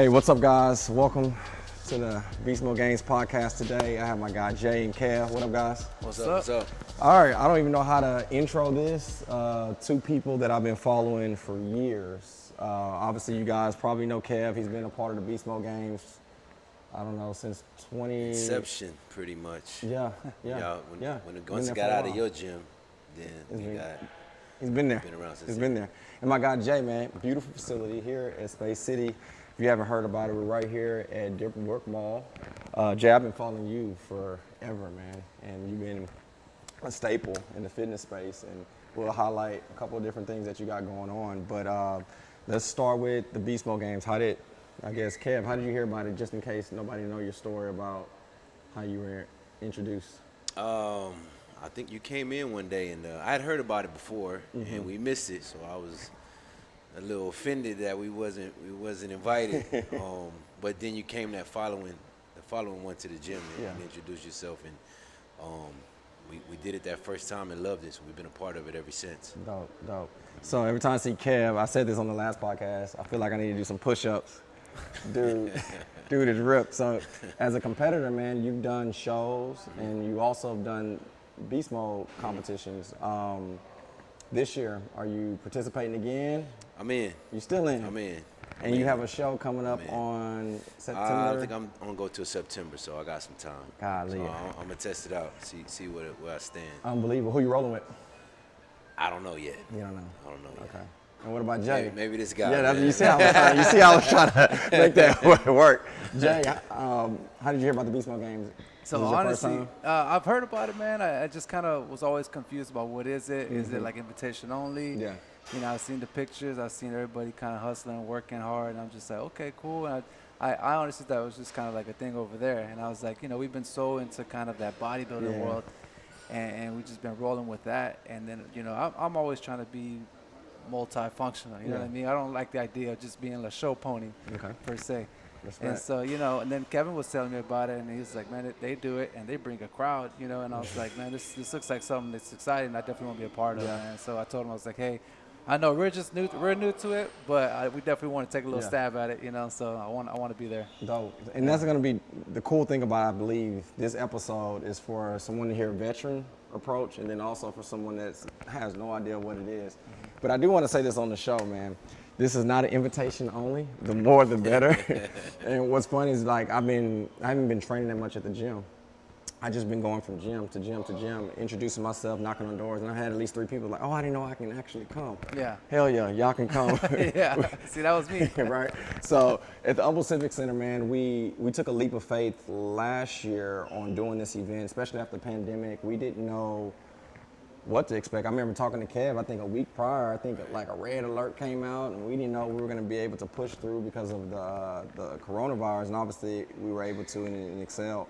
Hey, what's up, guys? Welcome to the Beast Mode Games podcast today. I have my guy Jay and Kev. What up, guys? What's up? All right, I don't even know how to intro this. Two people that I've been following for years. Obviously, you guys probably know Kev. He's been a part of the Beast Mode Games, I don't know, since Inception, pretty much. Yeah. When the guns got out of your gym, then he's been there. Been around since He's been there. And my guy Jay, man, beautiful facility here at Space City. If you haven't heard about it, we're right here at Dippenbrook Mall. Jay, I've been following you forever, man, and you've been a staple in the fitness space, and we'll highlight a couple of different things that you got going on. But let's start with the Beast Mode Games. Kev, how did you hear about it, just in case nobody know your story about how you were introduced? I think you came in one day, and I had heard about it before, and we missed it, so I was a little offended that we wasn't invited. But then you came the following one to the gym and introduced yourself, and we did it that first time and loved it. So we've been a part of it ever since. Dope. So every time I see Kev, I said this on the last podcast, I feel like I need to do some push-ups. Dude is ripped. So as a competitor, man, you've done shows and you also have done Beast Mode competitions. This year, are you participating again? I'm in. You still in? I'm in. And you have a show coming up on September? I think I'm gonna go till September, so I got some time. Golly. So I'm gonna test it out, see where I stand. Unbelievable. Who you rolling with? I don't know yet. You don't know? I don't know yet. Okay. And what about Jay? Maybe this guy. Yeah, you see how I was trying to make that work. Jay, how did you hear about the Beast Mode Games? So honestly, I've heard about it, man. I just kind of was always confused about what is it? Is it like invitation only? Yeah. You know, I've seen the pictures. I've seen everybody kind of hustling and working hard. And I'm just like, okay, cool. And I honestly thought it was just kind of like a thing over there. And I was like, you know, we've been so into kind of that bodybuilding world. And we've just been rolling with that. And then, you know, I'm always trying to be multifunctional. You know what I mean? I don't like the idea of just being a show pony per se. And so, you know, and then Kevin was telling me about it, and he was like, man, they do it, and they bring a crowd, you know, and I was like, man, this looks like something that's exciting. I definitely want to be a part of it. And so I told him, I was like, hey, I know we're new to it, but we definitely want to take a little stab at it, you know, so I want to be there. Dope. And that's going to be the cool thing about, I believe, this episode is for someone to hear a veteran approach, and then also for someone that has no idea what it is. But I do want to say this on the show, man. This is not an invitation only. The more, the better. And what's funny is, like, I haven't been training that much at the gym. I just been going from gym to gym to gym, introducing myself, knocking on doors, and I had at least 3 people like, oh, I didn't know I can actually come. Yeah. Hell yeah, y'all can come. Yeah. See, that was me. Right. So at the Humble Civic Center, man, we took a leap of faith last year on doing this event, especially after the pandemic. We didn't know what to expect. I remember talking to Kev, I think a week prior, I think like a red alert came out, and we didn't know we were going to be able to push through because of the coronavirus, and obviously we were able to and excel.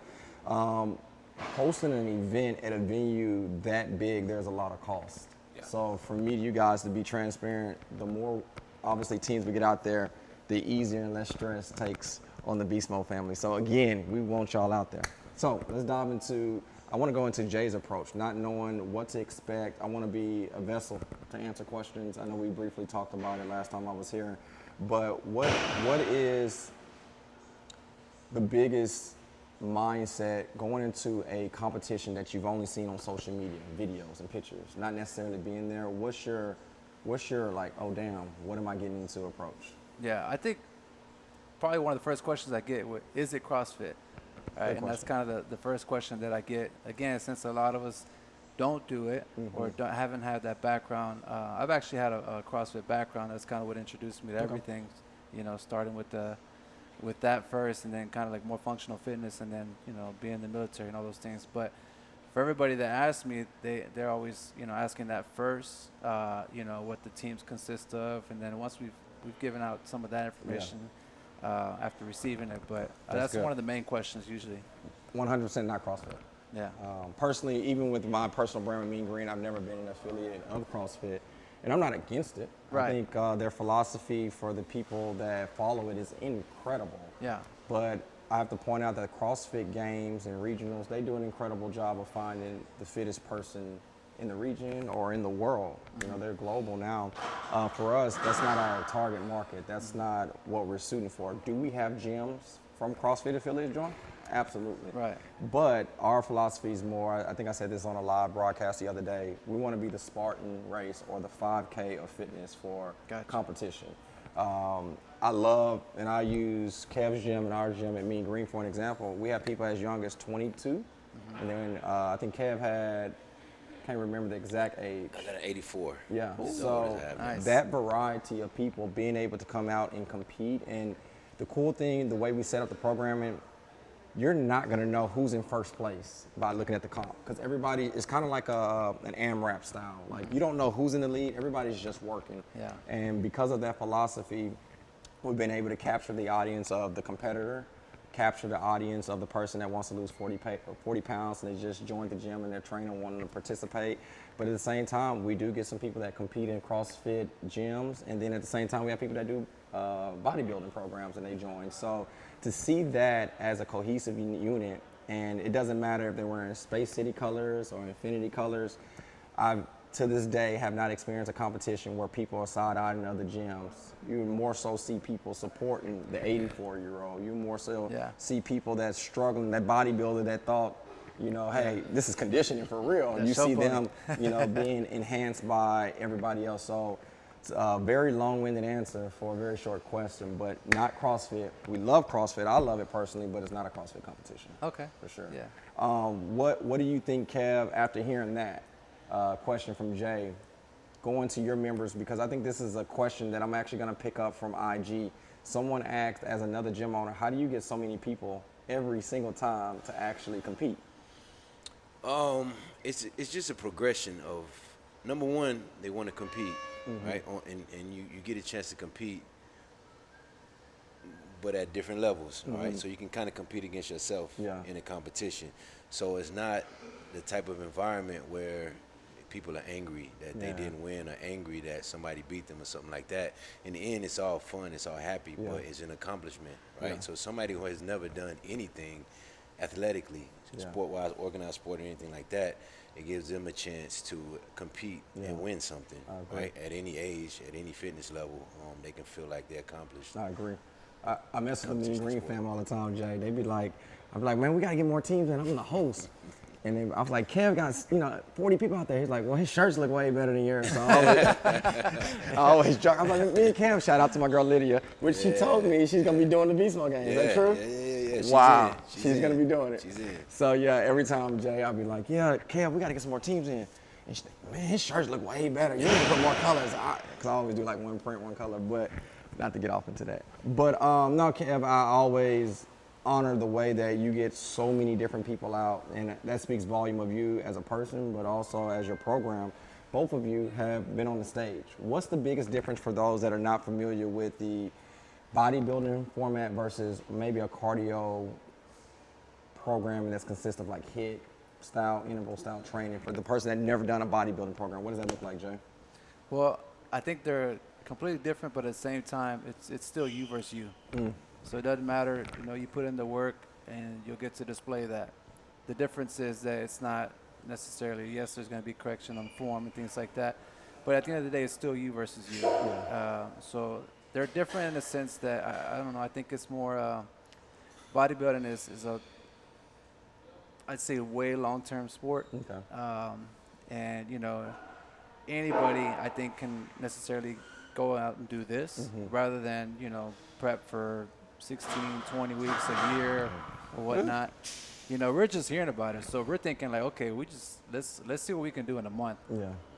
Hosting an event at a venue that big, there's a lot of cost. Yeah. So for me, you guys to be transparent, the more obviously teams we get out there, the easier and less stress takes on the Beast Mode family. So again, we want y'all out there. So let's dive into, I want to go into Jay's approach, not knowing what to expect. I want to be a vessel to answer questions. I know we briefly talked about it last time I was here, but what is the biggest mindset going into a competition that you've only seen on social media, videos and pictures, not necessarily being there? What's your like, oh damn, what am I getting into approach? Yeah, I think probably one of the first questions I get is it CrossFit? Right, and that's kind of the first question that I get. Again, since a lot of us don't do it or haven't had that background, I've actually had a CrossFit background. That's kind of what introduced me to everything, you know, starting with that first, and then kind of like more functional fitness, and then, you know, being in the military and all those things. But for everybody that asks me, they're always, you know, asking that first, you know, what the teams consist of, and then once we've given out some of that information after receiving it. But that's one of the main questions usually. 100% not CrossFit. Yeah. Personally, even with my personal brand with Mean Green, I've never been an affiliate of CrossFit. And I'm not against it. Right. I think their philosophy for the people that follow it is incredible. Yeah. But I have to point out that CrossFit games and regionals, they do an incredible job of finding the fittest person in the region or in the world. You know, they're global now. For us, that's not our target market. That's not what we're shooting for. Do we have gyms from CrossFit affiliate join? Absolutely. Right. But our philosophy is more, I think I said this on a live broadcast the other day, we want to be the Spartan race or the 5K of fitness for competition. I love, and I use Kev's gym and our gym at Mean Green for an example. We have people as young as 22, and then I think Kev had, can't remember the exact age. I got an 84. Yeah, His so daughters have it. that variety of people being able to come out and compete, and the cool thing, the way we set up the programming, you're not gonna know who's in first place by looking at the comp, because everybody is kind of like an AMRAP style. Like, you don't know who's in the lead, everybody's just working. Yeah. And because of that philosophy, we've been able to capture the audience of the competitor, capture the audience of the person that wants to lose 40 pounds and they just joined the gym and they're training wanting to participate. But at the same time, we do get some people that compete in CrossFit gyms, and then at the same time, we have people that do bodybuilding programs and they join. So to see that as a cohesive unit, and it doesn't matter if they're wearing Space City colors or Infinity colors, I've to this day have not experienced a competition where people are side-eyeing other gyms. You more so see people supporting the 84-year-old. You more so see people that's struggling, that bodybuilder that thought, you know, hey, this is conditioning for real. And you see them, you know, being enhanced by everybody else. So it's a very long-winded answer for a very short question, but not CrossFit. We love CrossFit. I love it personally, but it's not a CrossFit competition. Okay. For sure. Yeah. What do you think, Kev, after hearing that? Question from Jay, going to your members, because I think this is a question that I'm actually going to pick up from IG. Someone asked, as another gym owner, how do you get so many people every single time to actually compete? It's just a progression of, number one, they want to compete, right? And you get a chance to compete, but at different levels, right? So you can kind of compete against yourself in a competition. So it's not the type of environment where people are angry that they didn't win, or angry that somebody beat them or something like that. In the end, it's all fun, it's all happy, but it's an accomplishment, right? So somebody who has never done anything athletically, sport-wise, organized sport or anything like that, it gives them a chance to compete and win something, right? At any age, at any fitness level, they can feel like they accomplished. I agree. I mess with the Mean Green fam all the time, Jay. They be like, I'm like, man, we gotta get more teams in. I'm the host. And then I was like, Kev got 40 people out there. He's like, well, his shirts look way better than yours. So I always joke. I'm like, me and Kev, shout out to my girl Lydia, which she told me she's gonna be doing the Beast Mode game. Is that true? Yeah. Wow, she's gonna be doing it. She's in. So yeah, every time Jay, I'll be like, yeah, Kev, we gotta get some more teams in. And she's like, man, his shirts look way better. You need to put more colors. Cause I always do like one print, one color, but not to get off into that. But no, Kev, I always honor the way that you get so many different people out, and that speaks volume of you as a person, but also as your program. Both of you have been on the stage. What's the biggest difference for those that are not familiar with the bodybuilding format versus maybe a cardio program that's consists of like HIIT style, interval style training for the person that never done a bodybuilding program? What does that look like, Jay? Well, I think they're completely different, but at the same time, it's still you versus you. So it doesn't matter, you know, you put in the work and you'll get to display that. The difference is that it's not necessarily, yes, there's going to be correction on form and things like that, but at the end of the day, it's still you versus you. So they're different in the sense that, I don't know, I think it's more, bodybuilding is a, I'd say, way long-term sport. Okay. And, you know, anybody, I think, can necessarily go out and do this rather than, you know, prep for 16, 20 weeks, a year, or whatnot. You know, we're just hearing about it, so we're thinking like, okay, we just let's see what we can do in a month.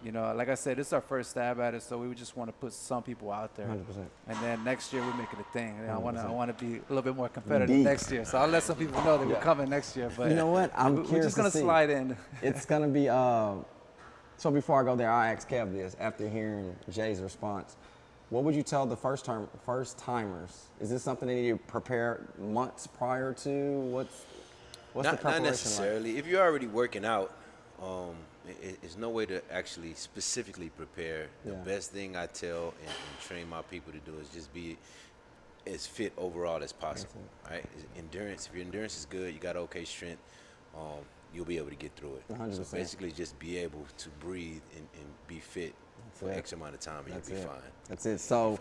You know, like I said, this is our first stab at it, so we just want to put some people out there. 100%. And then next year we make it a thing. And I want to be a little bit more competitive next year. So I'll let some people know that we're coming next year. But you know what? we're just gonna slide in. It's gonna be. So before I go there, I asked Kev this after hearing Jay's response. What would you tell the first timers? Is this something they need to prepare months prior to? What's the preparation not necessarily. Like? If you're already working out, it's no way to actually specifically prepare. The best thing I tell and train my people to do is just be as fit overall as possible. Right? Endurance. If your endurance is good, you got okay strength. you'll be able to get through it. 100%. So basically, just be able to breathe and be fit for it. X amount of time, and That's you'll be it. fine. That's it. So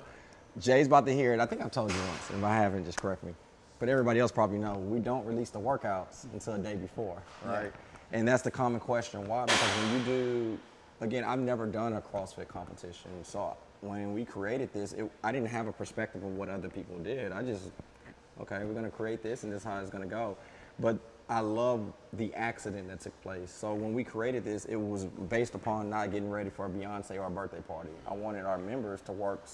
Jay's about to hear it. I think I've told you once. If I haven't, just correct me. But everybody else probably know we don't release the workouts until a day before, right? And that's the common question. Why? Because when you do, again, I've never done a CrossFit competition. So when we created this, I didn't have a perspective of what other people did. I just, okay, we're going to create this and this is how it's going to go. But I love the accident that took place. So when we created this, it was based upon not getting ready for a Beyonce or a birthday party. I wanted our members to work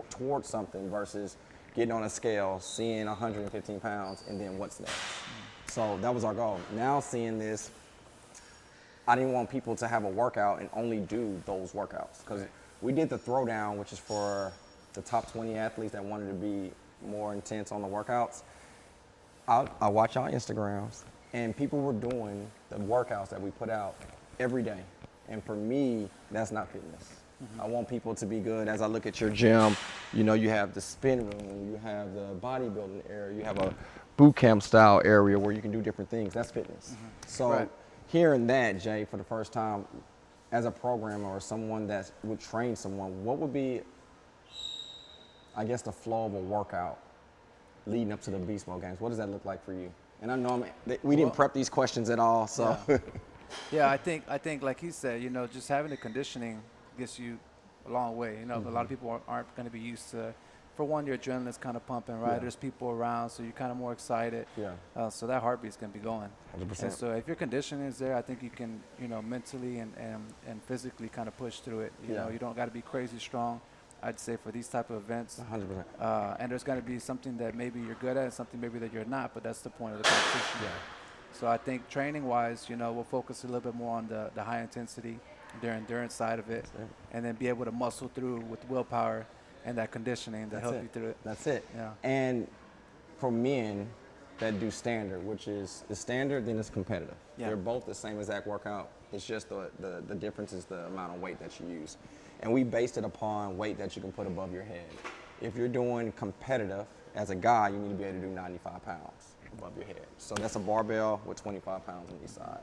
towards something versus getting on a scale, seeing 115 pounds, and then what's next. So that was our goal. Now seeing this, I didn't want people to have a workout and only do those workouts. Because we did the throwdown, which is for the top 20 athletes that wanted to be more intense on the workouts. I watch our Instagrams, and people were doing the workouts that we put out every day. And for me, that's not fitness. I want people to be good. As I look at your gym, you know, you have the spin room, you have the bodybuilding area, you have a boot camp style area where you can do different things. That's fitness. So hearing that, Jay, for the first time, as a programmer or someone that would train someone, what would be, I guess, the flow of a workout leading up to the Beast Mode games? What does that look like for you? And I know we didn't prep these questions at all, so. Yeah, I think like he said, you know, just having the conditioning gets you a long way. You know, a lot of people aren't going to be used to, for one, your adrenaline's kind of pumping, right? There's people around, so you're kind of more excited. So that heartbeat's going to be going. 100%. And so if your conditioning is there, I think you can, you know, mentally and physically kind of push through it. You know, you don't got to be crazy strong, I'd say, for these type of events. 100%. And there's going to be something that maybe you're good at and something maybe that you're not, but that's the point of the competition. So I think training-wise, you know, we'll focus a little bit more on the high intensity, the endurance side of it, and then be able to muscle through with willpower and that conditioning to help you through it. That's it. Yeah. And for men that do standard, which is the standard, then it's competitive. They're both the same exact workout. It's just the difference is the amount of weight that you use. And we based it upon weight that you can put above your head. If you're doing competitive, as a guy, you need to be able to do 95 pounds above your head. So that's a barbell with 25 pounds on each side.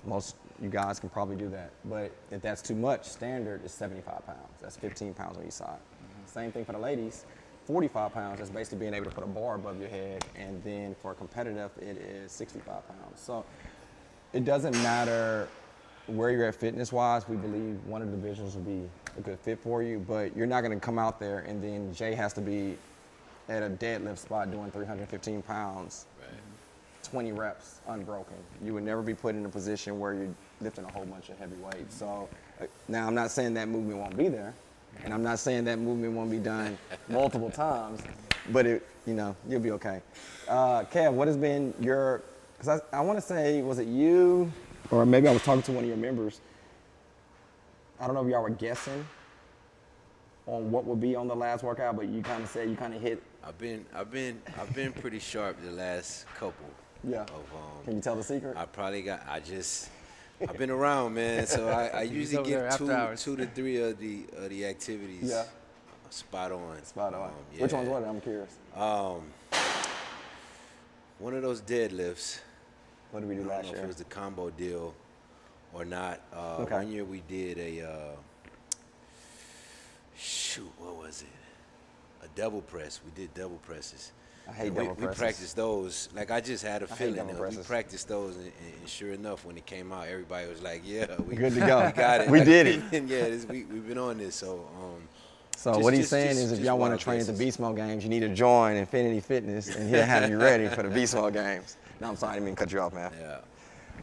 Most you guys can probably do that. But if that's too much, standard is 75 pounds. That's 15 pounds on each side. Same thing for the ladies. 45 pounds is basically being able to put a bar above your head. And then for competitive, it is 65 pounds. So it doesn't matter where you're at fitness-wise. We believe one of the divisions will be a good fit for you. But you're not going to come out there and then Jay has to be at a deadlift spot doing 315 pounds, 20 reps unbroken. You would never be put in a position where you're lifting a whole bunch of heavy weights. So now I'm not saying that movement won't be there, and I'm not saying that movement won't be done multiple times, but you'll be okay. Kev, what has been your, because I want to say, was it you, or maybe I was talking to one of your members. I don't know if y'all were guessing on what would be on the last workout, but you kind of said you kind of hit. I've been pretty sharp the last couple. Yeah. Can you tell the secret? I've been around, man. So I usually get 2 to 3 of the activities. Spot on. Spot on. Which one's what? I'm curious. One of those deadlifts. What did we do last year? I don't know if it was the combo deal or not. One year we did what was it? A double press. We did double presses. I hate double presses. We practiced those. Like, I just had a feeling that we presses. practiced those, and sure enough, when it came out, everybody was like, "Yeah, we good to go. We got it. We did it." And we've been on this. So, what he's saying is, if y'all want to train at the Beast Mode Games, you need to join Infinity Fitness, and he'll have you ready for the Beast Mode Games. No, I'm sorry, I didn't mean to cut you off, man. Yeah.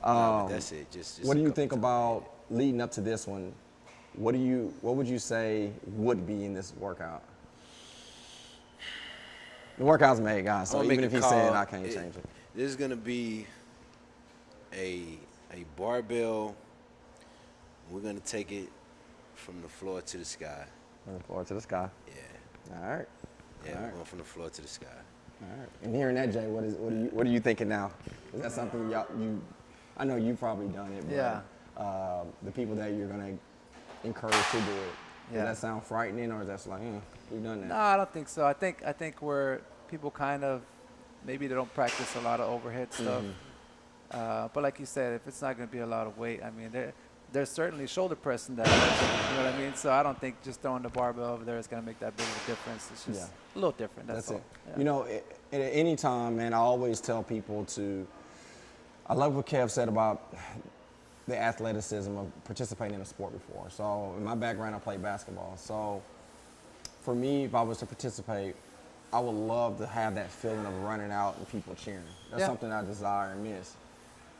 But that's it. Just what do you think about leading up to this one? What would you say would be in this workout? The workout's made, guys, so even if he said I can't change it. There's going to be a barbell. We're going to take it from the floor to the sky. From the floor to the sky. Yeah. All right. Yeah, we're going from the floor to the sky. All right. And hearing that, Jay, what are you thinking now? Is that something I know you've probably done it, but the people that you're going to encourage to do it, does that sound frightening, or is that like, we've done that? No, I don't think so. I think where people kind of, maybe they don't practice a lot of overhead stuff. But like you said, if it's not going to be a lot of weight, I mean, there's certainly shoulder pressing that. You know what I mean? So I don't think just throwing the barbell over there is going to make that big of a difference. It's just a little different. That's all. it. Yeah. You know, at any time, man, I always tell people I love what Kev said about the athleticism of participating in a sport before. So in my background, I played basketball. So for me, if I was to participate, I would love to have that feeling of running out and people cheering. That's something I desire and miss.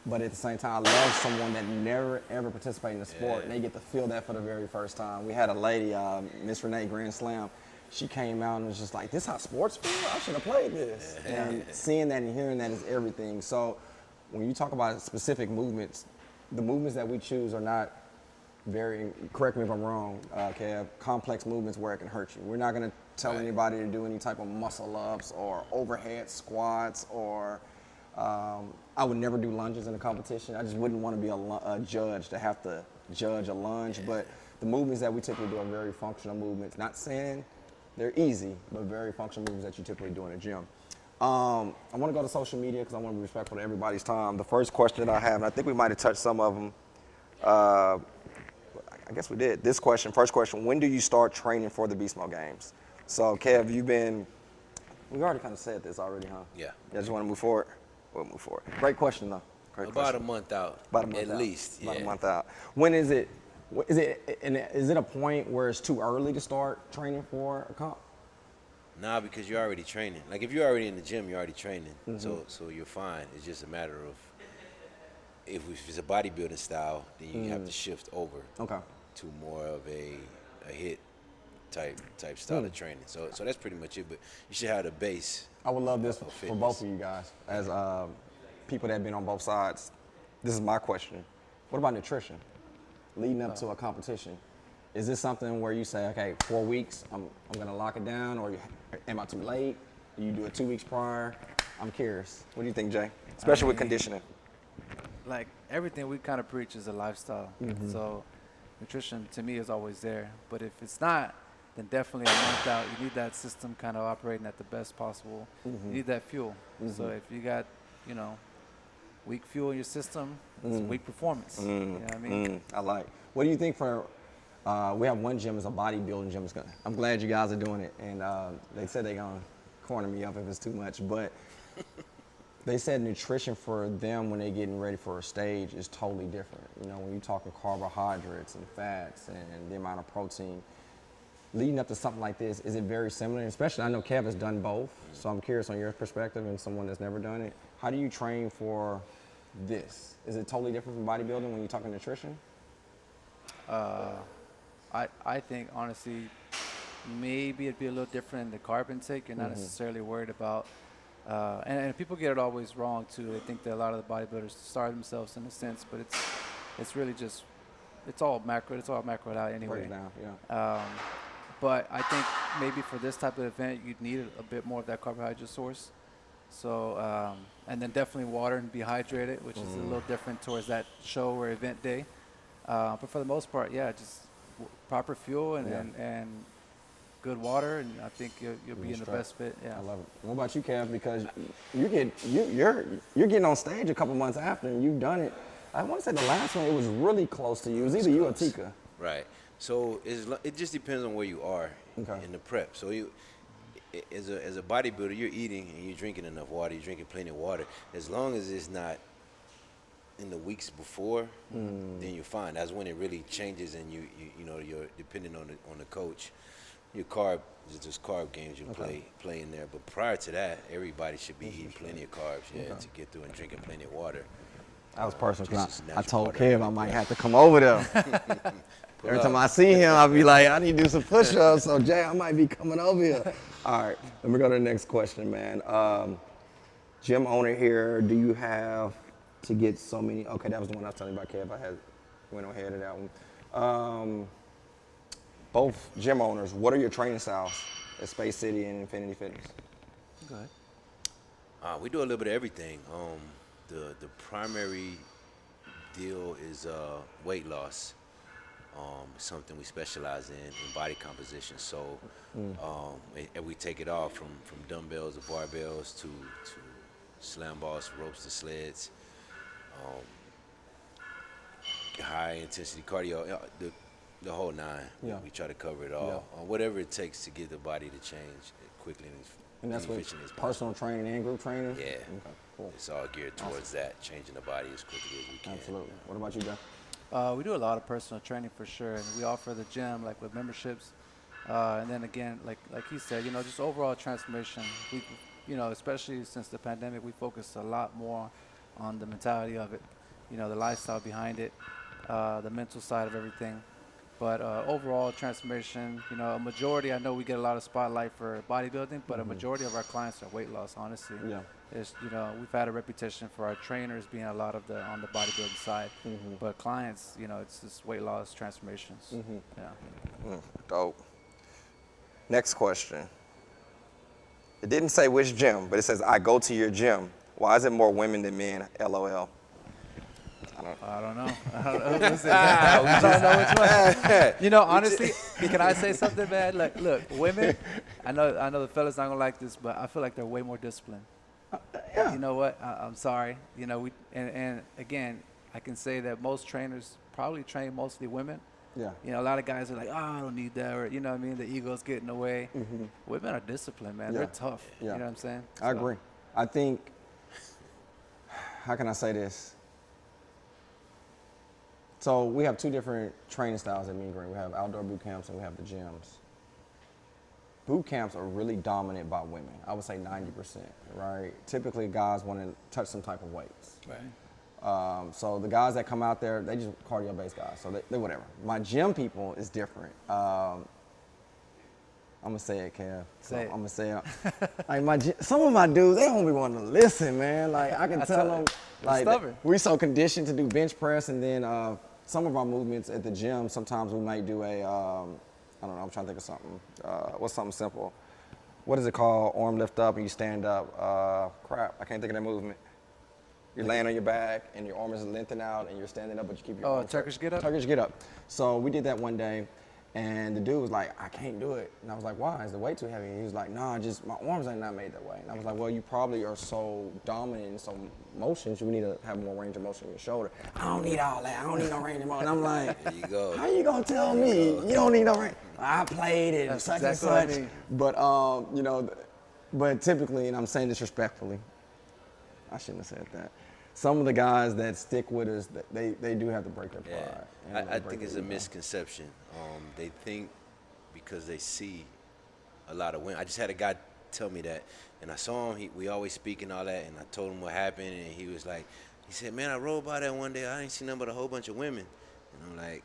But at the same time, I love someone that never, ever participated in the sport, and they get to feel that for the very first time. We had a lady, Miss Renee Grand Slam. She came out and was just like, this is how sports feel? I should have played this. And seeing that and hearing that is everything. So when you talk about specific movements, the movements that we choose are not very, correct me if I'm wrong, Kev, complex movements where it can hurt you. We're not going to tell anybody to do any type of muscle ups or overhead squats or I would never do lunges in a competition. I just wouldn't want to be a judge to have to judge a lunge. But the movements that we typically do are very functional movements. Not saying they're easy, but very functional movements that you typically do in a gym. I want to go to social media because I want to be respectful to everybody's time. The first question that I have, and I think we might have touched some of them. I guess we did. First question, when do you start training for the Beast Mode Games? So, Kev, we already kind of said this already, huh? Yeah. You just want to move forward? We'll move forward. Great question, though. About a month out. At least. About a month out. When is it? Is it a point where it's too early to start training for a comp? Nah, because you're already training. Like if you're already in the gym, you're already training. So you're fine. It's just a matter of if it's a bodybuilding style, then you have to shift over to more of a hit type style of training. So that's pretty much it. But you should have the base. I would love this for both of you guys as people that have been on both sides. This is my question. What about nutrition leading up to a competition? Is this something where you say, okay, 4 weeks, I'm going to lock it down, or am I too late? Do you do it 2 weeks prior? I'm curious. What do you think, Jay? Especially with conditioning. Like everything we kind of preach is a lifestyle. So nutrition to me is always there. But if it's not, then definitely a month out, you need that system kind of operating at the best possible. You need that fuel. So if you got, weak fuel in your system, it's weak performance. You know what I mean? I like. What do you think we have one gym is a bodybuilding gym. I'm glad you guys are doing it. And they said they're going to corner me up if it's too much. But they said nutrition for them when they're getting ready for a stage is totally different. When you're talking carbohydrates and fats and the amount of protein, leading up to something like this, is it very similar? And especially, I know Kev has done both, so I'm curious on your perspective and someone that's never done it. How do you train for this? Is it totally different from bodybuilding when you're talking nutrition? I think, honestly, maybe it'd be a little different in the carb intake. You're not necessarily worried about, and people get it always wrong, too. They think that a lot of the bodybuilders starve themselves in a sense, but it's really just, it's all macroed out anyway. Break it down, yeah. But I think maybe for this type of event, you'd need a bit more of that carbohydrate source. So, and then definitely water and be hydrated, which is a little different towards that show or event day. But for the most part, just proper fuel and good water, and I think you'll be in the best fit. Yeah. I love it. What about you, Kev? Because you're getting on stage a couple months after, and you've done it. I want to say the last one, it was really close to you. It was either you or Tika. Right. So it just depends on where you are in the prep. So as a bodybuilder, you're eating and you're drinking enough water. You're drinking plenty of water. As long as it's not in the weeks before, then you're fine. That's when it really changes, and you're depending on the coach. Your carb is just carb games you play in there. But prior to that, everybody should be eating plenty of carbs, to get through and drinking plenty of water. That was personal because I told Kev I might have to come over there. Every time I see him, I'll be like, I need to do some push-ups. So, Jay, I might be coming over here. All right, let me go to the next question, man. Gym owner here, do you have to get so many? Okay, that was the one I was telling you about, Kev. Went ahead of that one. Both gym owners, what are your training styles at Space City and Infinity Fitness? Go ahead. We do a little bit of everything. The primary deal is weight loss. Something we specialize in body composition. So and we take it all from dumbbells to barbells to slam balls, ropes to sleds. high intensity cardio, the whole nine. Yeah. We try to cover it all. Whatever it takes to get the body to change quickly And that's what efficiently as possible. personal training and group training? Yeah. Okay, cool. It's all geared towards that, changing the body as quickly as we can. Absolutely. What about you, Jeff? We do a lot of personal training for sure, and we offer the gym like with memberships, and then again, like he said, just overall transformation. We, especially since the pandemic, we focused a lot more on the mentality of it, the lifestyle behind it, the mental side of everything. But overall transformation, a majority, I know we get a lot of spotlight for bodybuilding, but a majority of our clients are weight loss, honestly. Yeah. It's, we've had a reputation for our trainers being a lot of on the bodybuilding side, but clients, it's just weight loss transformations. Yeah. Dope. Next question. It didn't say which gym, but it says, I go to your gym. Why is it more women than men? LOL. I don't know. Listen, I don't know which one. Honestly, can I say something, man? Look, women, I know the fellas not gonna like this, but I feel like they're way more disciplined. Yeah. You know what? I'm sorry. And again, I can say that most trainers probably train mostly women. Yeah. A lot of guys are like, I don't need that, or what I mean, the ego's getting in the way. Women are disciplined, man. Yeah. They're tough. Yeah. You know what I'm saying? I agree. I think, how can I say this? So we have two different training styles at Mean Green. We have outdoor boot camps and we have the gyms. Boot camps are really dominant by women. I would say 90%, right? Typically guys want to touch some type of weights. Right. So the guys that come out there, they just cardio-based guys, so they whatever. My gym people is different. I'm gonna say it, Kev. Say it. I'm gonna say it. Like some of my dudes, they don't be wanting to listen, man. Like I can tell them, like stubborn. we so conditioned to do bench press, and then some of our movements at the gym, sometimes we might do a, I don't know, I'm trying to think of something. What's something simple? What is it called? Arm lift up and you stand up. Crap, I can't think of that movement. You're laying on your back and your arm is lengthened out and you're standing up, but you keep your arms Turkish get up? Turkish get up. So we did that one day, and the dude was like, I can't do it. And I was like, why? Is the weight too heavy? And he was like, nah, just my arms ain't not made that way. And I was like, well, you probably are so dominant in so motions, you need to have more range of motion in your shoulder. I don't need all that. I don't need no range of motion. And I'm like, There you go. how you gonna tell me you don't need no range? I played it, That's such exactly what I and such. mean. But but typically, and I'm saying this respectfully, I shouldn't have said that. Some of the guys that stick with us, they do have to break their pride. And I break think it's their a ego. misconception. They think because they see a lot of women. I just had a guy tell me that, and I saw him. We always speak and all that, and I told him what happened, and he was like, he said, man, I rode by that one day. I ain't seen nothing but a whole bunch of women. And I'm like,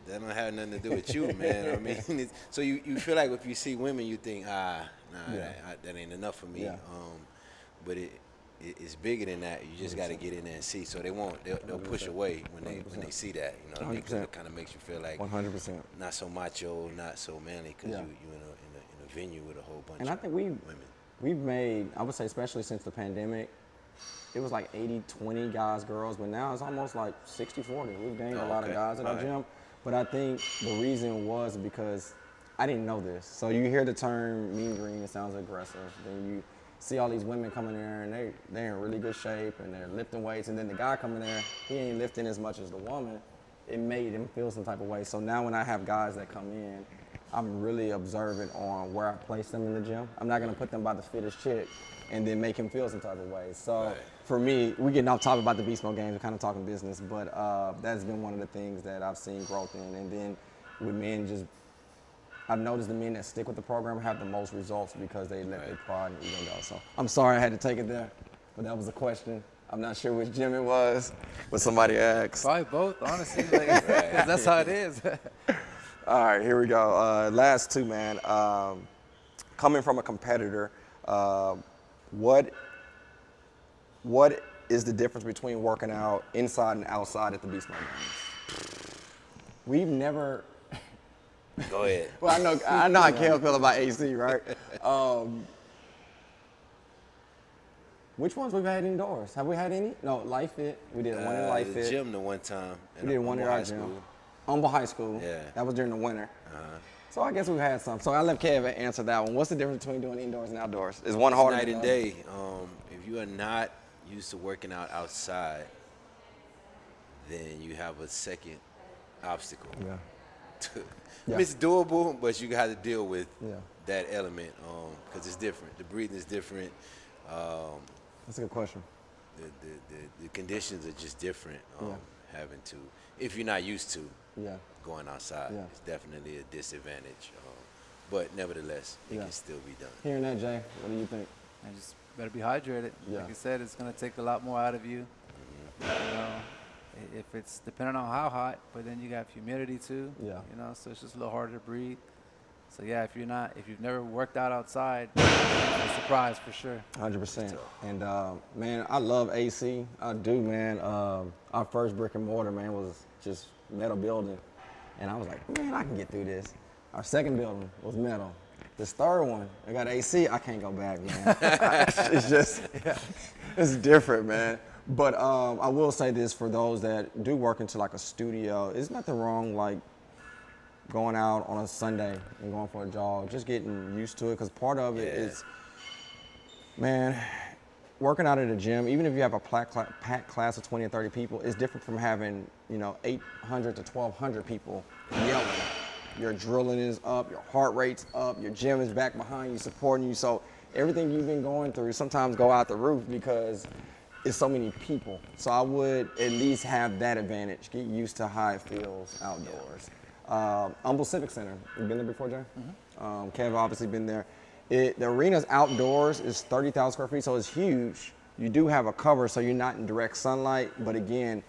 that don't have nothing to do with you, man. I mean, so you feel like if you see women, you think, that ain't enough for me. Yeah. But it's bigger than that. You just got to get in there and see. So they'll push away when they see that. You know what I mean? 'Cause it kind of makes you feel like 100%. not so macho, not so manly, because you in a venue with a whole bunch. And I of think women. we've made, I would say, especially since the pandemic, it was like 80-20 guys, girls, but now it's almost like 60-40. We've gained a lot of guys at our gym. But I think the reason was because I didn't know this. So you hear the term mean green, it sounds aggressive. Then you see all these women coming there and they're in really good shape and they're lifting weights, and then the guy coming there, he ain't lifting as much as the woman. It made him feel some type of way. So now when I have guys that come in, I'm really observant on where I place them in the gym. I'm not gonna put them by the fittest chick and then make him feel some type of way. So for me, we're getting off topic about the Beast Mode games, we're kind of talking business, but that's been one of the things that I've seen growth in. And then with men, I've noticed the men that stick with the program have the most results because they let their pride and ego go. So I'm sorry I had to take it there, but that was a question. I'm not sure which gym it was, but somebody asked. Probably both, honestly. 'Cause that's how it is. All right, here we go. Last two, man. Coming from a competitor, what is the difference between working out inside and outside at the Beast Mode games? We've never. Go ahead. Well, I know how Kel feel about AC, right? Which ones we've had indoors? Have we had any? No, Life Fit. We did one in Life The Fit. gym the one time. We did one in our gym. Humble High School. Yeah. That was during the winter. So I guess we've had some. So I let Kev answer that one. What's the difference between doing indoors and outdoors? Is one harder Night than and the other? day. If you are not used to working out outside, then you have a second obstacle. Yeah. I mean, it's doable, but you got to deal with Yeah. that element because it's different. The breathing is different. That's a good question. The conditions are just different. Yeah. Having to, if you're not used to Yeah. going outside, Yeah. it's definitely a disadvantage. But nevertheless, it Yeah. can still be done. Hearing that, Jay, what do you think? And just better be hydrated. Yeah. Like you said, it's going to take a lot more out of you. You know, if it's depending on how hot, but then you got humidity too. Yeah. You know, so it's just a little harder to breathe. So yeah, if you've never worked out outside, it's a surprise for sure. 100%. And man, I love AC. I do, man. Our first brick and mortar, man, was just metal building, and I was like, man, I can get through this. Our second building was metal. This third one, I got AC. I can't go back, man. It's just, it's different, man. But I will say this for those that do work into like a studio, there's nothing wrong like going out on a Sunday and going for a jog, just getting used to it, because part of it is, man, working out at a gym, even if you have a packed class of 20 or 30 people, it's different from having, 800 to 1,200 people yelling. Your adrenaline is up, your heart rate's up, your gym is back behind you, supporting you. So everything you've been going through sometimes go out the roof because it's so many people. So I would at least have that advantage, get used to how it feels outdoors. Humble Civic Center, you been there before, Jay? Mm-hmm. Kev obviously been there. The arena's outdoors, is 30,000 square feet, so it's huge. You do have a cover, so you're not in direct sunlight, but again,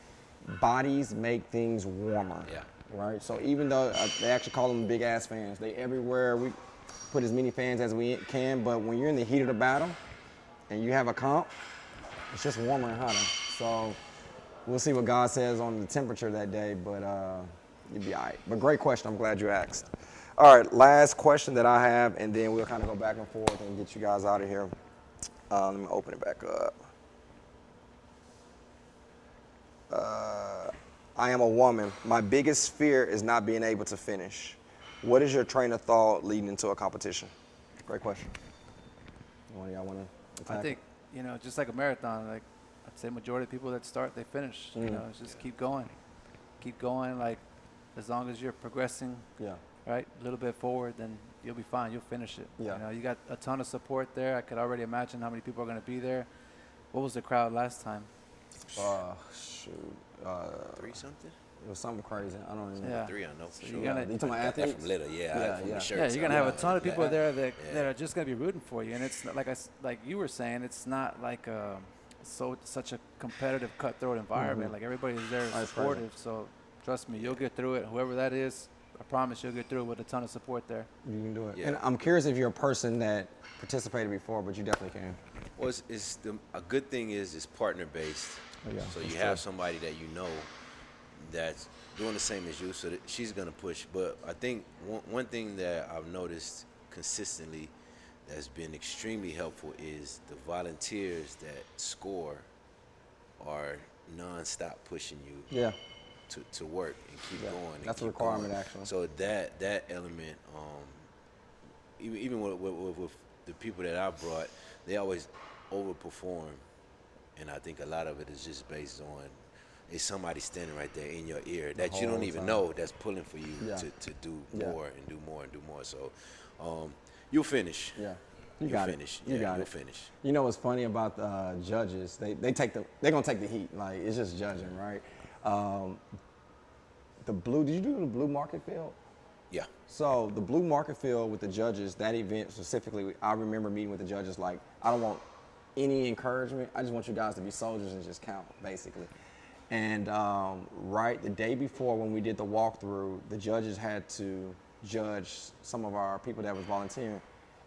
bodies make things warmer. Yeah. Right? So even though they actually call them big ass fans, they everywhere. We put as many fans as we can, but when you're in the heat of the battle and you have a comp, it's just warmer and hotter. So we'll see what God says on the temperature that day, but you'll be all right. But great question. I'm glad you asked. All right, last question that I have, and then we'll kind of go back and forth and get you guys out of here. Let me open it back up. I am a woman. My biggest fear is not being able to finish. What is your train of thought leading into a competition? Great question. One of y'all want to attack? I think, just like a marathon, like I'd say majority of people that start, they finish. It's just keep going. Keep going, like as long as you're progressing, right, a little bit forward, then you'll be fine. You'll finish it. Yeah. You got a ton of support there. I could already imagine how many people are going to be there. What was the crowd last time? Shoot. 3 something? It was something crazy. I don't even know. Yeah. 3 I know for So sure. you're gonna- You talking about Got that athletes? from Litter, from the shirt. Yeah, you're gonna have a ton of people Yeah. there that are just gonna be rooting for you, and it's not like you were saying, it's not like such a competitive, cutthroat environment. Like everybody's there That's supportive. So trust me, you'll get through it. Whoever that is, I promise you'll get through it with a ton of support there. You can do it. Yeah. And I'm curious if you're a person that participated before, but you definitely can. Well, a good thing is it's partner based. Oh, yeah, So that's you true. have somebody that you know that's doing the same as you, so that she's gonna push. But I think one thing that I've noticed consistently that's been extremely helpful is the volunteers that score are nonstop pushing you Yeah. to work and keep Yeah, going. And that's a keep requirement, going. actually. So that element, even with the people that I brought, they always overperform, and I think a lot of it is just based on it's somebody standing right there in your ear that you don't whole even time. know that's pulling for you Yeah. to do Yeah. more and do more and do more. So you'll finish. Yeah. You'll got finish. it. You got you'll it. finish. You know what's funny about the judges? They're gonna take the heat. Like it's just judging, right? Did you do the blue market field? Yeah. So the blue market field with the judges, that event specifically, I remember meeting with the judges like, I don't want any encouragement. I just want you guys to be soldiers and just count, basically. And right the day before when we did the walkthrough, the judges had to judge some of our people that was volunteering.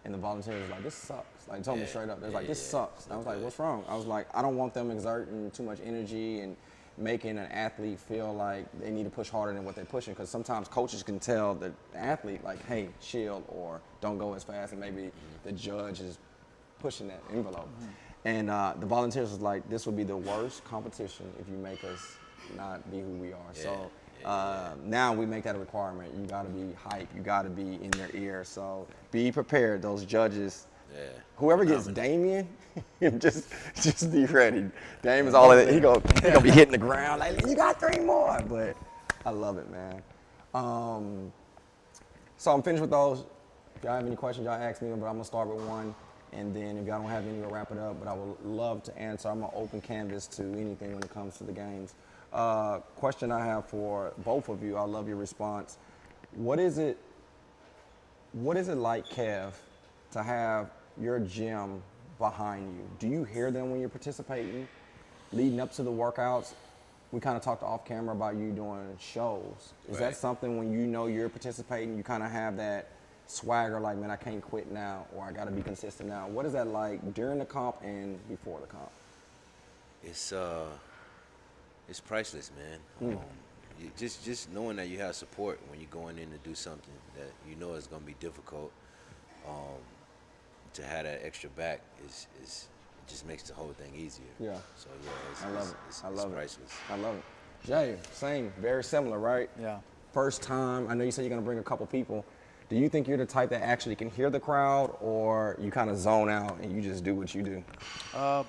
And the volunteers was like, this sucks. Like, told me straight up. They was like, this sucks. And I was like, what's wrong? I was like, I don't want them exerting too much energy and making an athlete feel like they need to push harder than what they're pushing. Because sometimes coaches can tell the athlete, like, hey, chill, or don't go as fast. And maybe the judge is pushing that envelope. And the volunteers was like, this would be the worst competition if you make us not be who we are. So now we make that a requirement. You got to be hype. You got to be in their ear. So be prepared. Those judges, Yeah. Whoever gets Damien, just be ready. Damien's all in it. He gonna be hitting the ground like, you got 3 more. But I love it, man. So I'm finished with those. If y'all have any questions, y'all ask me, but I'm gonna start with one. And then if y'all don't have any, we'll wrap it up. But I would love to answer. I'm an open canvas to anything when it comes to the games. Question I have for both of you, I love your response. What is it like, Kev, to have your gym behind you? Do you hear them when you're participating? Leading up to the workouts, we kind of talked off camera about you doing shows. Is that something when you know you're participating, you kind of have that swagger like, man, I can't quit now, or I got to be consistent now? What is that like during the comp and before the comp? It's priceless, man. Just knowing that you have support when you're going in to do something that you know is going to be difficult, to have that extra back is it just makes the whole thing easier. Yeah. So yeah, I love it. It's I love it. priceless. I love it. Jay, same, very similar, right? Yeah. First time, I know you said you're gonna bring a couple people. Do you think you're the type that actually can hear the crowd, or you kind of zone out and you just do what you do?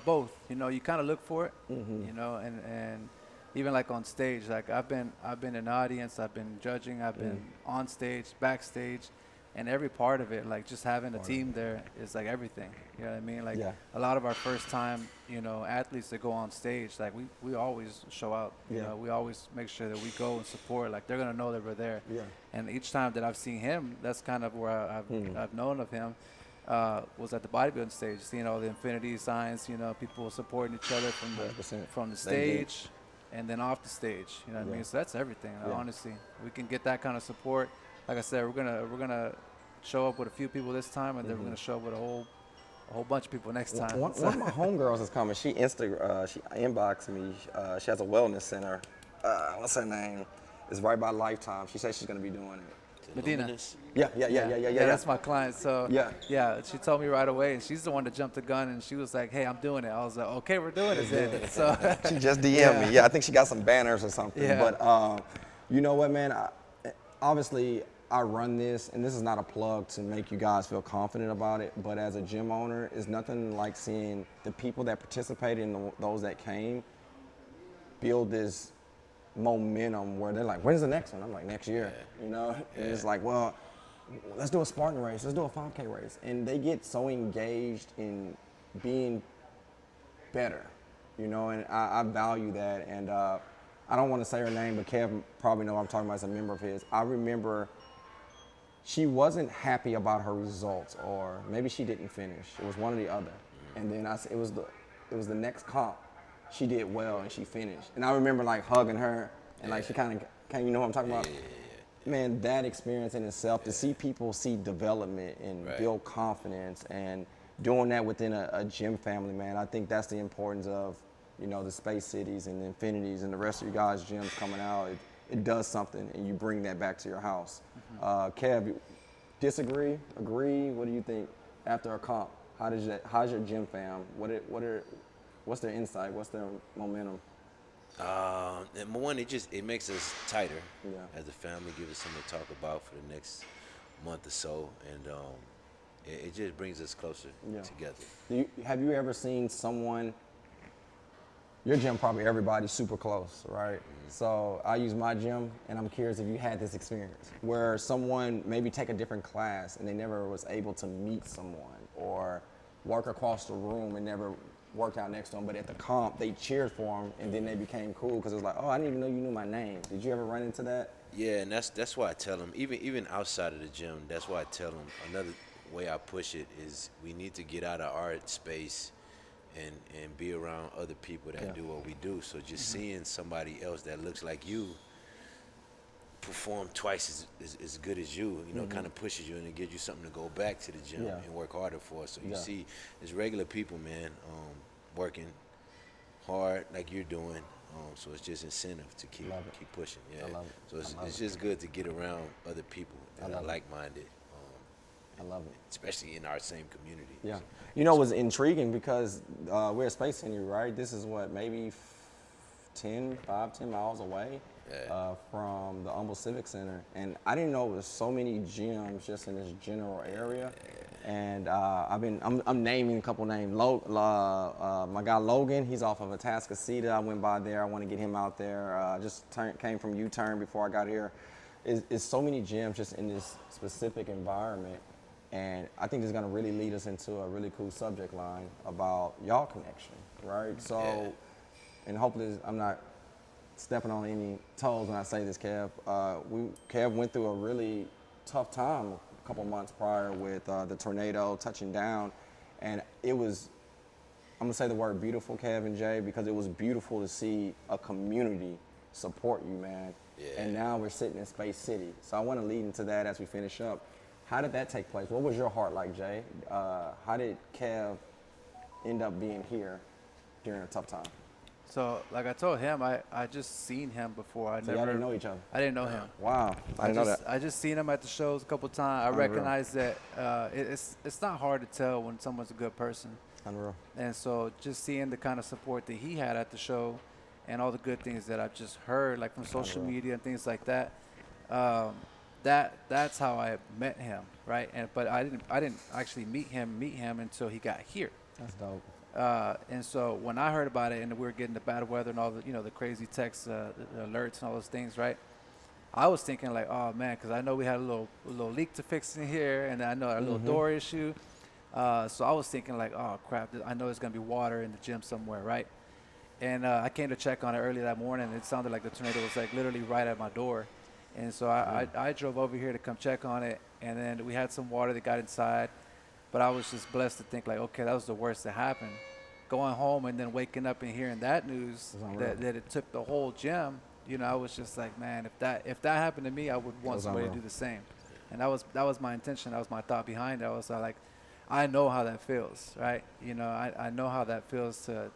Both. You know, you kind of look for it. You know, and even like on stage, like I've been in the audience, I've been judging, I've been on stage, backstage, and every part of it, like just having a team there is like everything. You know what I mean? Like a lot of our first time, you know, athletes that go on stage, like we always show out. You know, we always make sure that we go and support. Like they're gonna know that we're there. Yeah. And each time that I've seen him, that's kind of where I've known of him. Was at the bodybuilding stage, seeing all the infinity signs. You know, people supporting each other from the stage. And then off the stage, you know what I mean? So that's everything. Honestly, we can get that kind of support. Like I said, we're gonna show up with a few people this time, and then we're gonna show up with a whole bunch of people next time. One of my homegirls is coming. She inboxed me. She has a wellness center. What's her name? It's right by Lifetime. She said she's gonna be doing it. Medina. Yeah. That's my client. So yeah, she told me right away, and she's the one that jumped the gun, and she was like, "Hey, I'm doing it." I was like, "Okay, we're doing it then." So she just DM'd me. Yeah, I think she got some banners or something. Yeah. But you know what, man? Obviously, I run this, and this is not a plug to make you guys feel confident about it. But as a gym owner, it's nothing like seeing the people that participated and those that came build this momentum where they're like, when's the next one? I'm like, next year, you know? And it's like, well, let's do a Spartan race, let's do a 5K race. And they get so engaged in being better, you know, and I value that. And I don't want to say her name, but Kev probably know what I'm talking about as a member of his. I remember she wasn't happy about her results, or maybe she didn't finish. It was one or the other. And then it was the next comp. She did well and she finished. And I remember like hugging her and like she kind of, you know what I'm talking about? Man, that experience in itself, to see people see development and build confidence and doing that within a gym family, man, I think that's the importance of, you know, the Space Cities and the Infinities and the rest of you guys' gyms coming out. It does something and you bring that back to your house. Kev, disagree, agree? What do you think after a comp? How's your gym fam? What's their insight? What's their momentum? And one, it makes us tighter as a family, gives us something to talk about for the next month or so, and it just brings us closer together. Have you ever seen someone? Your gym, probably everybody's super close, right? So I use my gym, and I'm curious if you had this experience where someone maybe take a different class and they never was able to meet someone or work across the room and never worked out next to them, but at the comp they cheered for them and then they became cool because it was like, oh, I didn't even know you knew my name. Did you ever run into that? Yeah, and that's why I tell them, even outside of the gym, that's why I tell them, another way I push it is we need to get out of our space and be around other people that do what we do. So just seeing somebody else that looks like you perform twice as good as you know, kind of pushes you and it gives you something to go back to the gym and work harder for. So you see, there's regular people, man, working hard like you're doing. So it's just incentive to keep pushing. Yeah. I love it. So it's just good to get around other people that are like-minded. I love it. Especially in our same community. Yeah. You know, it was intriguing because we're at Space Center, right? This is what, maybe 10 miles away from the Humble Civic Center. And I didn't know there was so many gyms just in this general area. And I'm naming a couple names. My guy Logan, he's off of Atascocita. I went by there. I want to get him out there. Came from U-Turn before I got here. It's so many gyms just in this specific environment. And I think this is going to really lead us into a really cool subject line about y'all connection, right? So, and hopefully I'm not stepping on any toes when I say this, Kev. Kev went through a really tough time a couple months prior with the tornado touching down, and it was, I'm gonna say the word beautiful, Kev and Jay, because it was beautiful to see a community support you, man. Yeah. And now we're sitting in Space City. So I want to lead into that as we finish up. How did that take place? What was your heart like, Jay? How did Kev end up being here during a tough time? So, like I told him, I just seen him before. So y'all didn't know each other? I didn't know him. Wow, I didn't know that. I just seen him at the shows a couple times. I Unreal. recognize that it's not hard to tell when someone's a good person. Unreal. And so just seeing the kind of support that he had at the show and all the good things that I've just heard, like from social media and things like that, that's how I met him, right? But I didn't actually meet him until he got here. That's dope. And so when I heard about it and we were getting the bad weather and all the, the crazy text the alerts and all those things, right? I was thinking like, oh man, because I know we had a little leak to fix in here, and I know a little door issue. So I was thinking like, oh crap, I know there's gonna be water in the gym somewhere, right? And I came to check on it early that morning, and it sounded like the tornado was like literally right at my door. And so I drove over here to come check on it, and then we had some water that got inside. But I was just blessed to think like, okay, that was the worst that happened. Going home and then waking up and hearing that news that it took the whole gym, I was just like, man, if that happened to me, I would want somebody to do the same. And that was my intention. That was my thought behind it. I was like, I know how that feels, right? I know how that feels to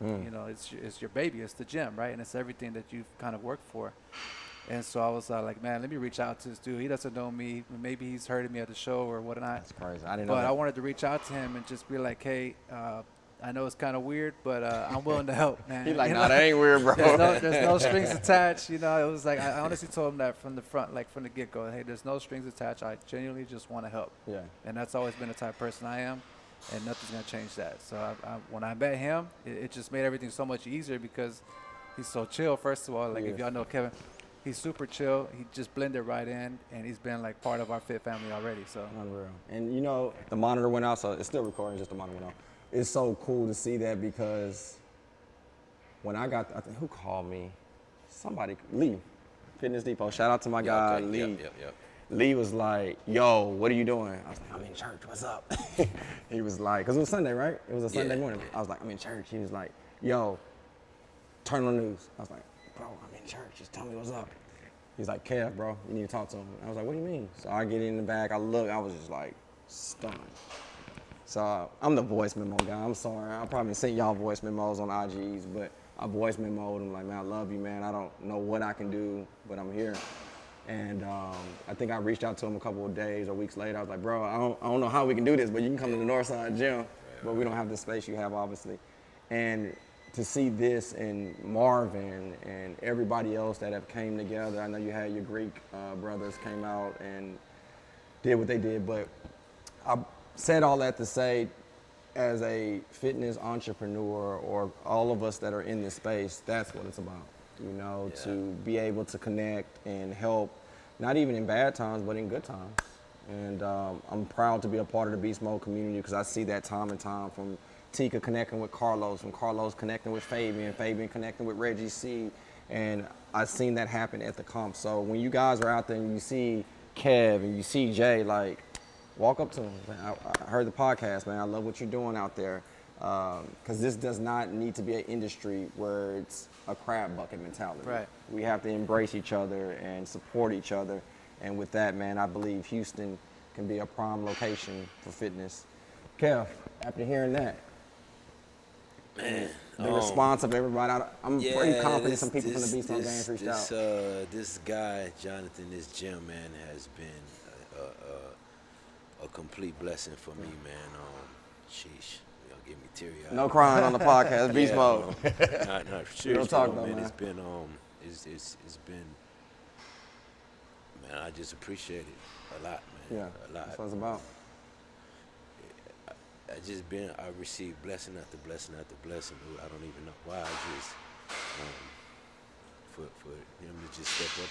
it's your baby, it's the gym, right? And it's everything that you've kind of worked for. And so I was like, man, let me reach out to this dude. He doesn't know me. Maybe he's heard of me at the show or whatnot. That's crazy. I didn't know that. But I wanted to reach out to him and just be like, hey, I know it's kind of weird, but I'm willing to help, man. He's like, nah, that ain't weird, bro. There's no strings attached. It was like, I honestly told him that from the front, like from the get-go. Hey, there's no strings attached. I genuinely just want to help. Yeah. And that's always been the type of person I am, and nothing's going to change that. So when I met him, it just made everything so much easier because he's so chill, first of all. Like, if y'all know Kevin, he's super chill. He just blended right in, and he's been like part of our fit family already. So unreal. And the monitor went out, so it's still recording. Just the monitor went out. It's so cool to see that because when I think who called me? Somebody, Lee, Fitness Depot. Shout out to my guy Lee. Yep. Lee was like, "Yo, what are you doing?" I was like, "I'm in church. What's up?" He was like, "Cause it was Sunday, right? It was a Sunday morning." I was like, "I'm in church." He was like, "Yo, turn on the news." I was like, "Bro, I'm in church. Just tell me what's up." He's like, "Kev, bro, you need to talk to him." I was like, "What do you mean?" So I get in the back. I look. I was just like stunned. So I'm the voice memo guy. I'm sorry. I probably sent y'all voice memos on IGs, but I voice memoed him like, "Man, I love you, man. I don't know what I can do, but I'm here." And I think I reached out to him a couple of days or weeks later. I was like, "Bro, I don't know how we can do this, but you can come to the Northside Gym, but we don't have the space you have, obviously." And to see this and Marvin and everybody else that have came together. I know you had your Greek brothers came out and did what they did, but I said all that to say, as a fitness entrepreneur or all of us that are in this space, that's what it's about, to be able to connect and help, not even in bad times, but in good times. And I'm proud to be a part of the Beast Mode community because I see that time and time, from Tika connecting with Carlos, from Carlos connecting with Fabian, Fabian connecting with Reggie C. And I've seen that happen at the comp. So when you guys are out there and you see Kev and you see Jay, like, walk up to him. I heard the podcast, man. I love what you're doing out there. Because this does not need to be an industry where it's a crab bucket mentality. Right. We have to embrace each other and support each other. And with that, man, I believe Houston can be a prime location for fitness. Kev, after hearing that, man, the response of everybody, I'm pretty confident some people from the Beast Mode Games reached out. This guy, Jonathan, this gym, man, has been a complete blessing for me, man. Sheesh. Get me teary-eyed. No crying on the podcast, Beast Mode. No, seriously, talk though, though, man. man. It's been, man. I just appreciate it a lot, man. Yeah, a lot. that's what it's about. I received blessing after blessing after blessing. Dude. I don't even know why. I just for him to just step up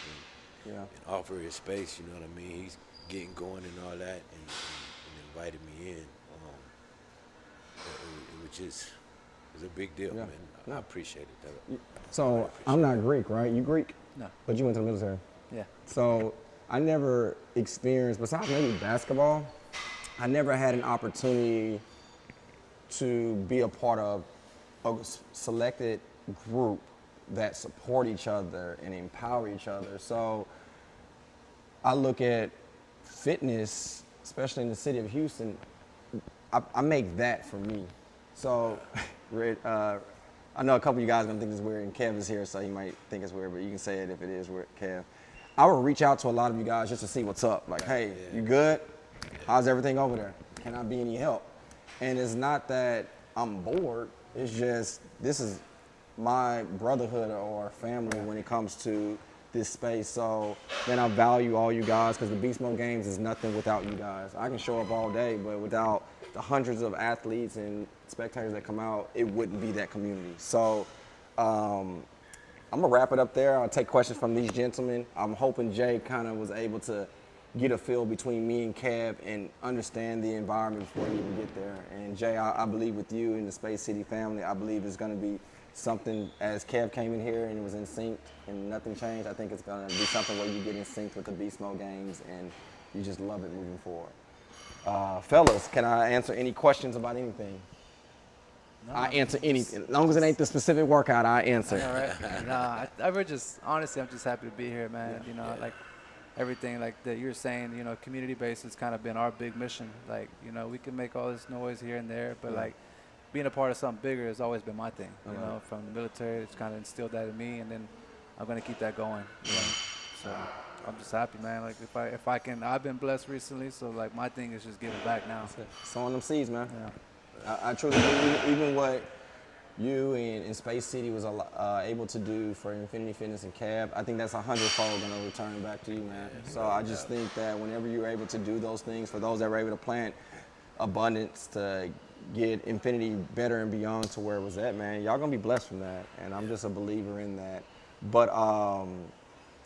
and offer his space. You know what I mean? He's getting going and all that, and invited me in. It was a big deal, man. I appreciate it. So I'm not Greek, right? You Greek? No. But you went to the military. Yeah. So I never experienced, besides maybe basketball, I never had an opportunity to be a part of a selected group that support each other and empower each other. So I look at fitness, especially in the city of Houston, I make that for me. So I know a couple of you guys are gonna think it's weird, and Kev is here, so he might think it's weird, but you can say it if it is weird, Kev. I would reach out to a lot of you guys just to see what's up. Like, hey, you good? How's everything over there? Can I be any help? And it's not that I'm bored, it's just this is my brotherhood or family when it comes to this space. So then I value all you guys, because the Beast Mode Games is nothing without you guys. I can show up all day, but without the hundreds of athletes and spectators that come out, it wouldn't be that community. So I'm gonna wrap it up there. I'll take questions from these gentlemen. I'm hoping Jay kind of was able to get a feel between me and Kev and understand the environment before we even get there. And Jay, I believe with you and the Space City family, I believe it's gonna be something, as Kev came in here and it was in sync and nothing changed, I think it's gonna be something where you get in sync with the Beast Mode Games and you just love it moving forward. Fellas, can I answer any questions about anything? No, I answer anything. As long as it ain't the specific workout, I answer. All right. Nah, I would just, honestly, I'm just happy to be here, man. You know, like everything like that you're saying, you know, community-based has kind of been our big mission. Like, you know, we can make all this noise here and there, but like being a part of something bigger has always been my thing. You know, from the military, it's kind of instilled that in me, and then I'm going to keep that going. You know? So I'm just happy, man. Like if I can, I've been blessed recently, so like my thing is just giving back now. Sowing them seeds, man. Yeah. I truly believe even what you and Space City was able to do for Infinity Fitness and Cab, I think that's 100-fold going to return back to you, man. So I just think that whenever you're able to do those things, for those that were able to plant abundance to get Infinity better and beyond to where it was at, man, y'all going to be blessed from that. And I'm just a believer in that. But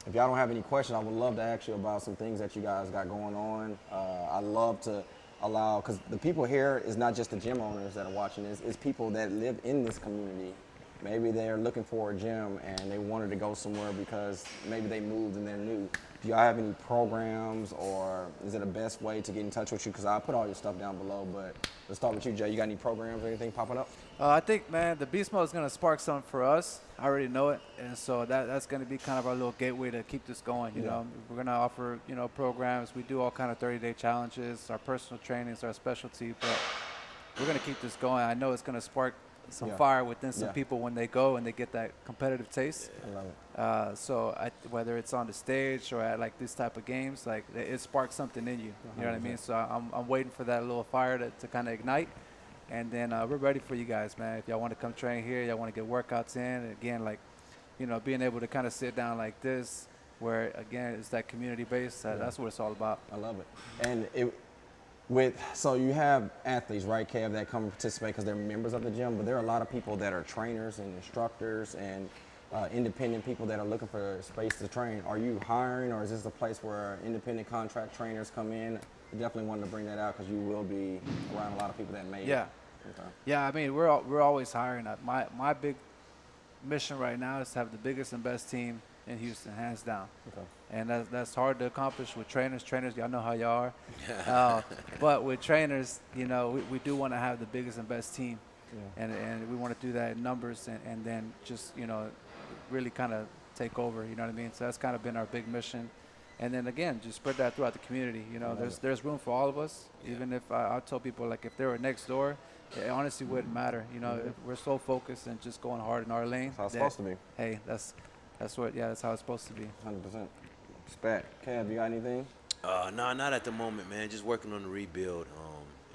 if y'all don't have any questions, I would love to ask you about some things that you guys got going on. I love to allow, because the people here is not just the gym owners that are watching this, it's people that live in this community. Maybe they're looking for a gym and they wanted to go somewhere because maybe they moved and they're new. Do y'all have any programs, or is it the best way to get in touch with you? Because I'll put all your stuff down below, but let's start with you, Jay. You got any programs or anything popping up? I think, man, the Beast Mode is going to spark something for us. I already know it, and so that's going to be kind of our little gateway to keep this going. You know, we're going to offer, you know, programs. We do all kind of 30-day challenges. Our personal training is our specialty, but we're going to keep this going. I know it's going to spark some fire within some people when they go and they get that competitive taste. I love it. So whether it's on the stage or at like this type of games, like it sparks something in you. You know what I mean? So I'm waiting for that little fire to kind of ignite. And then we're ready for you guys, man. If y'all want to come train here, y'all want to get workouts in. And again, like, you know, being able to kind of sit down like this, where, again, it's that community base, that's what it's all about. I love it. And so you have athletes, right, Kev, that come and participate because they're members of the gym, but there are a lot of people that are trainers and instructors and independent people that are looking for space to train. Are you hiring, or is this a place where independent contract trainers come in? I definitely wanted to bring that out because you will be around a lot of people that may. Yeah, I mean, we're always hiring. My big mission right now is to have the biggest and best team in Houston, hands down. Okay. And that's hard to accomplish with trainers. Trainers, y'all know how y'all are. But with trainers, you know, we do want to have the biggest and best team. Yeah. And we want to do that in numbers and then just, you know, really kind of take over, you know what I mean? So that's kind of been our big mission. And then again, just spread that throughout the community. You know, there's room for all of us. Yeah. Even if I tell people, like, if they were next door, it honestly wouldn't matter. You know, if we're so focused and just going hard in our lane. That's how it's supposed to be. Hey, that's how it's supposed to be. 100%. Spec. Kev, you got anything? No, not at the moment, man. Just working on the rebuild,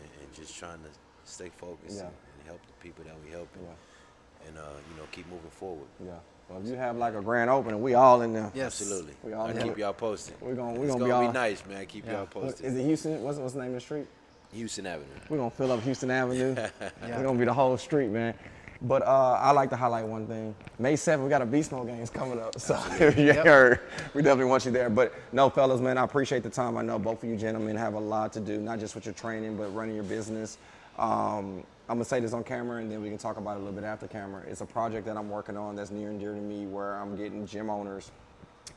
and just trying to stay focused and help the people that we help, and you know, keep moving forward. Yeah. Well, if you have like a grand opening, we all in there. Yes. Absolutely. I'll keep y'all posted. We're gonna be be all nice, man. Keep y'all posted. Is it Houston? What's the name of the street? Houston Avenue. We're gonna fill up Houston Avenue. We're gonna be the whole street, man. But I like to highlight one thing. May 7th, we got a Beast Mode games coming up. So if you heard, we definitely want you there. But no, fellas, man, I appreciate the time. I know both of you gentlemen have a lot to do, not just with your training, but running your business. I'm gonna say this on camera and then we can talk about it a little bit after camera. It's a project that I'm working on that's near and dear to me where I'm getting gym owners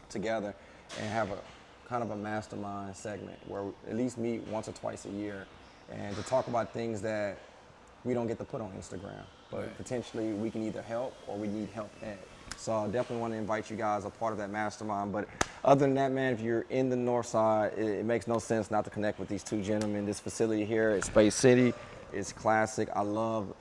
together and have a kind of a mastermind segment where we at least meet once or twice a year and to talk about things that we don't get to put on Instagram, but potentially we can either help or we need help at. So I definitely want to invite you guys a part of that mastermind. But other than that, man, if you're in the north side, it makes no sense not to connect with these two gentlemen. This facility here at Space City is classic. I love.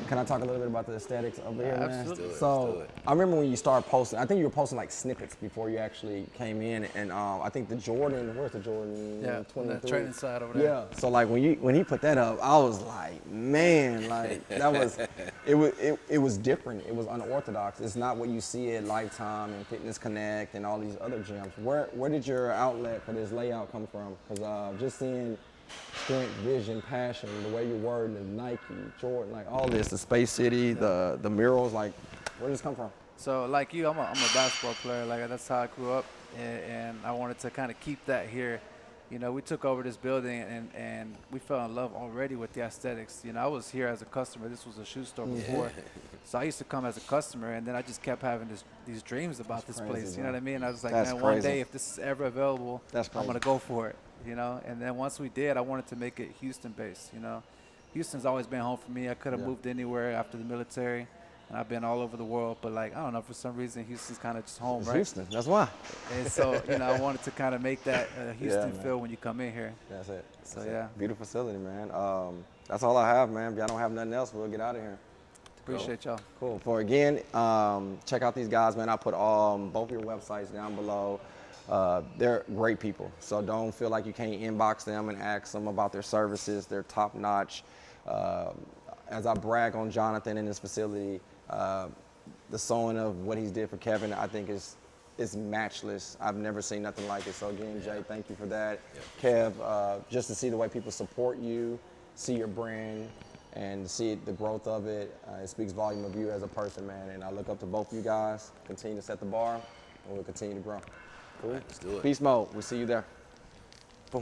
Can I talk a little bit about the aesthetics over here, man? Absolutely. So I remember when you started posting, I think you were posting like snippets before you actually came in, and I think the Jordan, where's the Jordan? Yeah, on 23? the training side over there. Yeah. So like when he put that up, I was like, man, like that was, it was different. It was unorthodox. It's not what you see at Lifetime and Fitness Connect and all these other gyms. Where did your outlet for this layout come from? Because just seeing strength, vision, passion, the way you're wording it, Nike, Jordan, like all this, the Space City, the murals, like where does this come from? So like you, I'm a basketball player. Like that's how I grew up, and I wanted to kind of keep that here. You know, we took over this building and we fell in love already with the aesthetics. You know, I was here as a customer. This was a shoe store before. So I used to come as a customer, and then I just kept having these dreams about this crazy, place. You know man. what I mean? I was like, That's man, one crazy. day if this is ever available, That's I'm crazy. going to go for it. You know, and then once we did, I wanted to make it Houston-based. You know, Houston's always been home for me. I could have moved anywhere after the military, and I've been all over the world. But like, I don't know, for some reason, Houston's kind of just home, It's right? Houston, that's why. And so, you know, I wanted to kind of make that Houston man. feel when you come in here. That's it. So, That's it. yeah. Beautiful facility, man. That's all I have, man. If y'all don't have nothing else, we'll get out of here. Appreciate y'all. Cool. For again, check out these guys, man. I put both your websites down below. They're great people, so don't feel like you can't inbox them and ask them about their services. They're top notch. As I brag on Jonathan in this facility, the sewing of what he's did for Kevin, I think is matchless. I've never seen nothing like it. So again, Jay, thank you for that. Kev, just to see the way people support you, see your brand, and see the growth of it, it speaks volume of you as a person, man. And I look up to both of you guys. Continue to set the bar, and we'll continue to grow. Cool. Let's do it. Beast Mode. We'll see you there.